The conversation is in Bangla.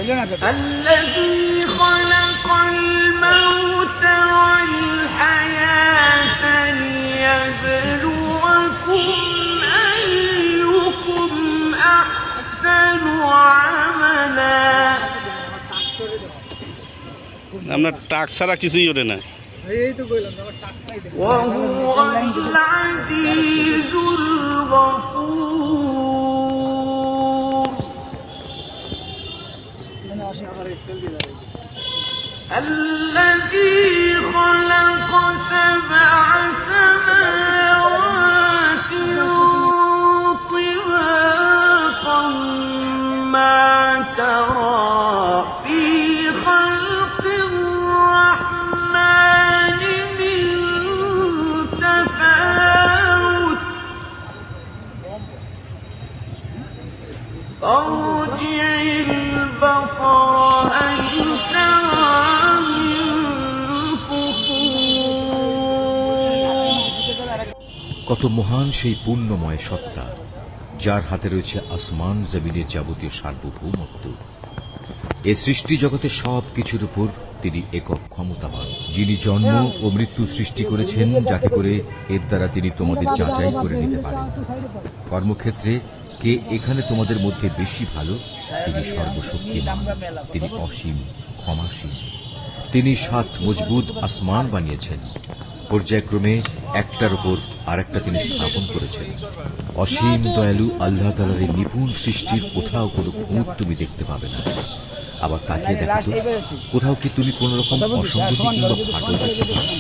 الذي خلق الموت والحياة ليبلوكم أيكم أحسن عملا আপনার টাক ছাড়া কিছুই ওঠে না। وهو العزيز الغفور الذي خلق سبع سماوات طباقا ما ترى في خلق الرحمن من تفاوت فارجع البصر هل ترى من فطور কত মহান সেই পূর্ণময় সত্তা, যার হাতে রয়েছে আসমান জমিনের যাবতীয় সার্বভৌমত্ব। এ সৃষ্টি জগতের সব কিছুর উপর তিনি একক ক্ষমতাবান, যিনি জন্ম ও মৃত্যু সৃষ্টি করেছেন যাতে করে এর দ্বারা তিনি তোমাদের যাচাই করে নিতে পারেন। কর্মক্ষেত্রে কে এখানে তোমাদের মধ্যে বেশি ভালো, তিনি সর্বশক্তিমান, তিনি অসীম ক্ষমাসীন। তিনি 7 মজবুত আসমান বানিয়েছেন, পর্যায়ক্রমে একটার উপর আরেকটা তিনি স্থাপন করেছেন। অসীম দয়ালু আল্লাহ তাআলার এই নিপুণ সৃষ্টির কোথাও কোনো খুঁত তুমি দেখতে পাবে না। আবার তাকিয়ে দেখো তো, কোথাও কি তুমি কোন রকম অসঙ্গতি কিংবা ফাটল দেখতে পাবে?